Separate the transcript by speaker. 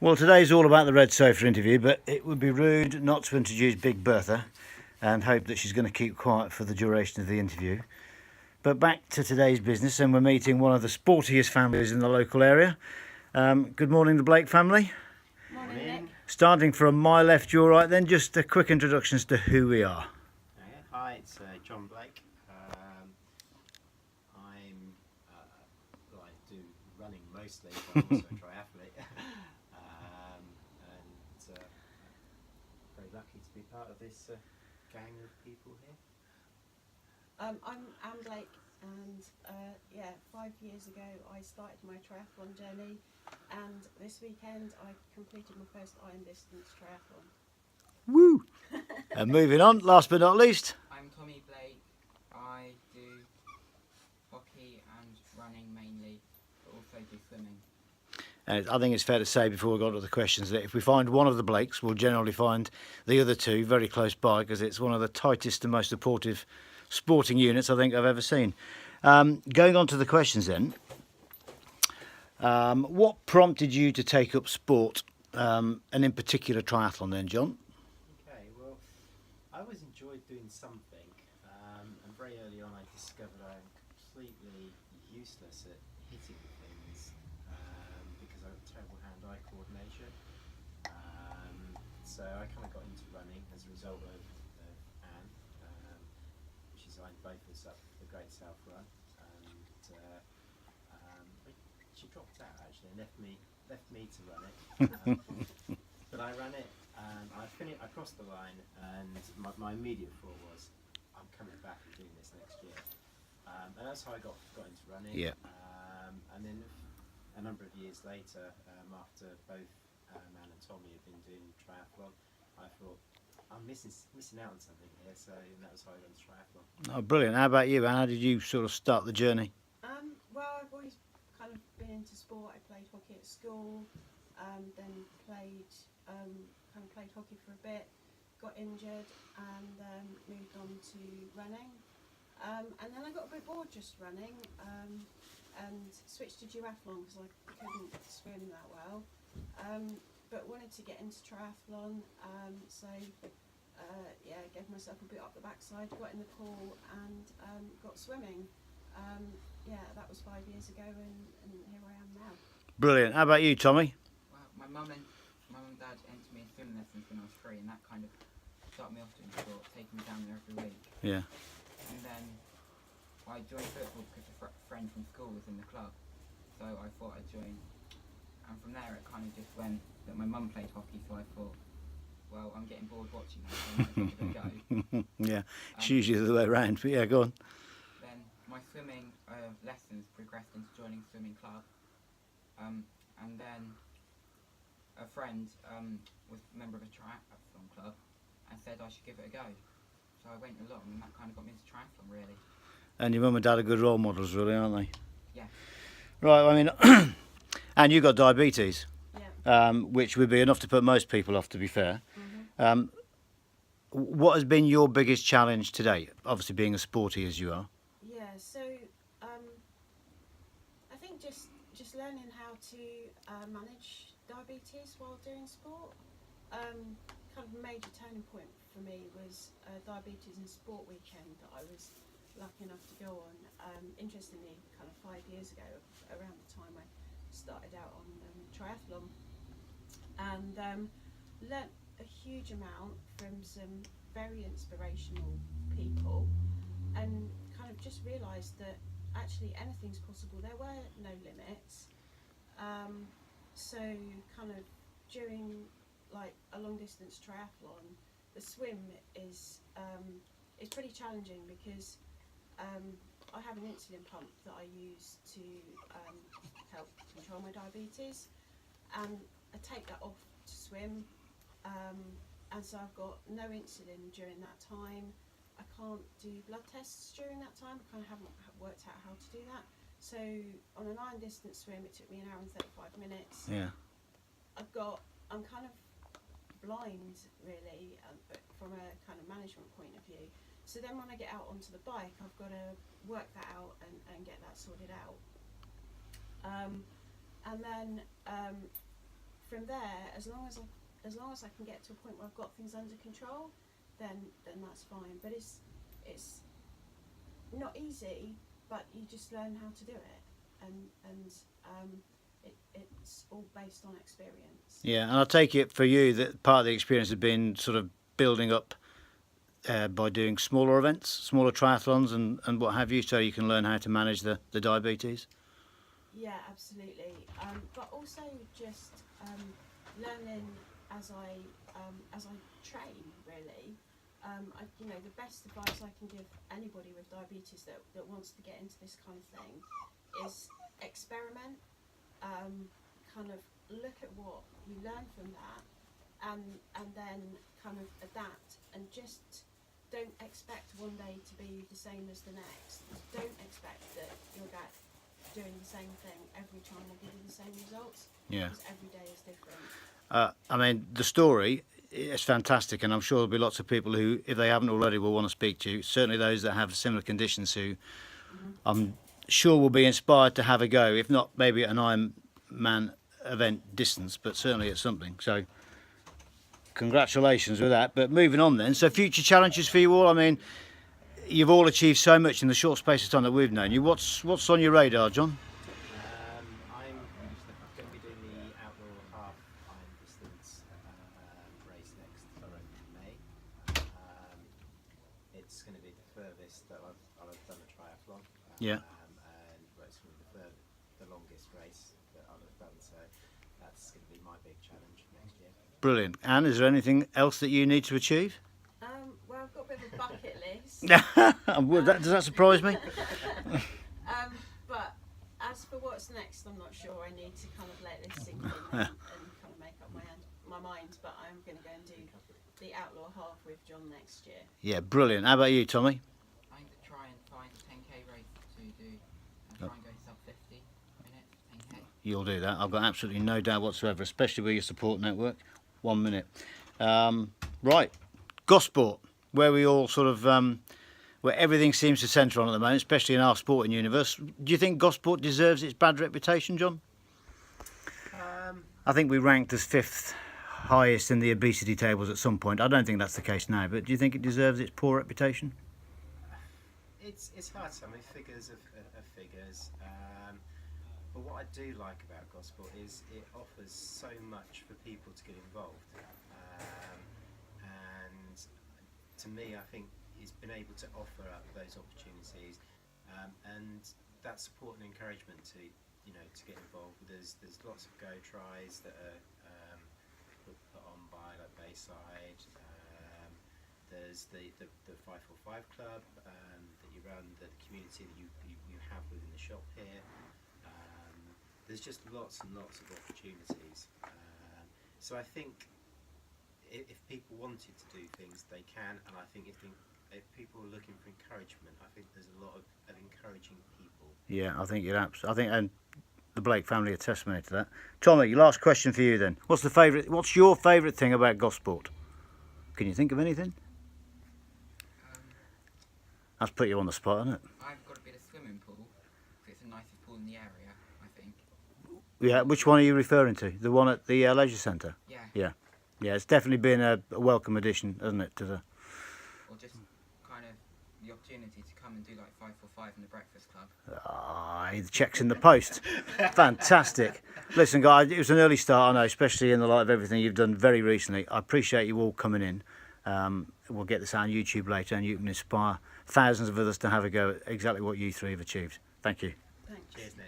Speaker 1: Well, today's all about the Red Sofa interview, but it would be rude not to introduce Big Bertha and hope that she's going to keep quiet for the duration of the interview. But back to today's business, and we're meeting one of the sportiest families in the local area. Good morning, the Blake family.
Speaker 2: Morning, Nick.
Speaker 1: Starting from my left, your right, then just a quick introduction as to who we are.
Speaker 3: Hi, it's John Blake. I do running mostly, but I'm also a triathlete. Very lucky to be part of this gang of people here.
Speaker 2: I'm Anne Blake, and 5 years ago I started my triathlon journey, and this weekend I completed my first iron distance triathlon.
Speaker 1: Woo! And moving on, last but not least.
Speaker 4: I'm Tommy Blake. I do hockey and running mainly, but also do swimming.
Speaker 1: I think it's fair to say before we go on to the questions that if we find one of the Blakes, we'll generally find the other two very close by, because it's one of the tightest and most supportive sporting units I think I've ever seen. Going on to the questions then, what prompted you to take up sport, and in particular triathlon then, John?
Speaker 3: Okay, well, I always enjoyed doing something, and very early on I discovered I'm completely useless at hitting things because I have terrible hand-eye coordination. So I kind of got into running as a result of Anne. She signed both of us up for the Great South Run, and she dropped out actually and left me to run it. But I ran it, and I crossed the line, and my immediate thought was, I'm coming back and doing this next year. And that's how I got into running.
Speaker 1: Yeah.
Speaker 3: And then a number of years later, after both Anne and Tommy had been doing triathlon, I thought, I'm missing out on something here, so that was how I got into triathlon.
Speaker 1: Oh, brilliant. How about you, Anne? How did you sort of start the journey?
Speaker 2: Well, I've always kind of been into sport. I played hockey at school, then played hockey for a bit, got injured, and moved on to running. And then I got a bit bored just running, and switched to duathlon because I couldn't swim that well. But wanted to get into triathlon, gave myself a bit up the backside, got in the pool, and got swimming. That was 5 years ago, and here I am now.
Speaker 1: Brilliant. How about you, Tommy?
Speaker 4: Well, my mum and dad entered me in swimming lessons when I was 3, and that kind of started me off doing sport, taking me down there every week.
Speaker 1: Yeah.
Speaker 4: And then I joined football because a friend from school was in the club, so I thought I'd join. And from there it kind of just went that my mum played hockey, so I thought, well, I'm getting bored watching that, so I might as well give it a go.
Speaker 1: Yeah, it's usually the way around, but yeah, go on.
Speaker 4: Then my swimming lessons progressed into joining a swimming club, and then a friend was a member of a triathlon club and said I should give it a go. So I went along, and that kind of got me into triathlon, really.
Speaker 1: And your mum and dad are good role models, really, aren't they?
Speaker 4: Yeah.
Speaker 1: Right, I mean, and you got diabetes,
Speaker 2: Yeah.
Speaker 1: which would be enough to put most people off, to be fair.
Speaker 2: Mm-hmm.
Speaker 1: What has been your biggest challenge today? Obviously, being as sporty as you are.
Speaker 2: Yeah, so I think just learning how to manage diabetes while doing sport. Kind of a major turning point for me was diabetes and sport weekend that I was lucky enough to go on. Interestingly, kind of 5 years ago, around the time I started out on triathlon, and learnt a huge amount from some very inspirational people, and kind of just realised that actually anything's possible. There were no limits. So kind of during like a long distance triathlon, the swim is pretty challenging because I have an insulin pump that I use to help control my diabetes, and I take that off to swim, and so I've got no insulin during that time. I can't do blood tests during that time. I kind of haven't worked out how to do that. So on an iron distance swim, it took me 1 hour and 35 minutes.
Speaker 1: Yeah.
Speaker 2: I'm kind of blind really, from a kind of management point of view. So then when I get out onto the bike, I've got to work that out and get that sorted out. And then from there, as long as I can get to a point where I've got things under control, then that's fine. But it's not easy, but you just learn how to do it, and it's all based on experience.
Speaker 1: Yeah, and I take it for you that part of the experience has been sort of building up by doing smaller events, smaller triathlons and what have you, so you can learn how to manage the diabetes.
Speaker 2: Yeah, absolutely. But also just learning as I train, really. The best advice I can give anybody with diabetes that wants to get into this kind of thing is experiment. Kind of look at what you learn from that, and then kind of adapt, and just don't expect one day to be the same as the next. Don't expect that you're doing the same thing every time will give you the same results.
Speaker 1: Yeah.
Speaker 2: Because every day is different.
Speaker 1: I mean, the story is fantastic, and I'm sure there'll be lots of people who, if they haven't already, will want to speak to you. Certainly those that have similar conditions who I'm sure will be inspired to have a go, if not maybe at an Ironman event distance, but certainly at something. So congratulations with that. But moving on then, so future challenges for you all. I mean, you've all achieved so much in the short space of time that we've known you. What's on your radar, John?
Speaker 3: I'm going to be doing the outdoor half iron distance race next May. It's going to be the furthest that I'll have done a triathlon.
Speaker 1: Yeah.
Speaker 3: And it's going to be the longest race that I'll have done. So that's going to be my big challenge next year.
Speaker 1: Brilliant. And is there anything else that you need to achieve?
Speaker 2: Well, I've got a bit of a bucket list.
Speaker 1: Does that surprise me?
Speaker 2: But as for what's next, I'm not sure. I need to kind of let this sink in and kind of make up my mind. But I'm going to go and do the Outlaw Half with John next year.
Speaker 1: Yeah, brilliant. How about you, Tommy?
Speaker 4: I'm going to try and find a 10k race to do and try and go sub 50 minutes, 10k.
Speaker 1: You'll do that. I've got absolutely no doubt whatsoever, especially with your support network. 1 minute. Right. Gosport, where we all sort of, where everything seems to centre on at the moment, especially in our sporting universe. Do you think Gosport deserves its bad reputation, John? I think we ranked as 5th highest in the obesity tables at some point. I don't think that's the case now, but do you think it deserves its poor reputation?
Speaker 3: It's hard to. I mean, figures are figures. But what I do like about Gosport is it offers so much for people to get involved. And to me, I think it's been able to offer up those opportunities, and that support and encouragement to get involved. There's lots of go tries that are put on by like Bayside. There's the 545 club that you run, the community that you have within the shop here. There's just lots and lots of opportunities. So I think if people wanted to do things, they can. And I think if people are looking for encouragement, I think there's a lot of encouraging people.
Speaker 1: Yeah, I think and the Blake family are testimony to that. Tommy, last question for you then. What's your favourite thing about Gosport? Can you think of anything? That's put you on the spot, isn't it?
Speaker 4: I've got a bit of swimming pool, because it's the nicest pool in the area, I think.
Speaker 1: Yeah, which one are you referring to? The one at the leisure centre?
Speaker 4: Yeah.
Speaker 1: Yeah, it's definitely been a welcome addition, hasn't it, to the...
Speaker 4: Or just kind of the opportunity to come and do like 545 in the Breakfast Club.
Speaker 1: The check's in the post. Fantastic. Listen, guys, it was an early start, I know, especially in the light of everything you've done very recently. I appreciate you all coming in. We'll get this on YouTube later, and you can inspire thousands of others to have a go at exactly what you three have achieved. Thank you.
Speaker 2: Thanks.
Speaker 3: Cheers, Nick.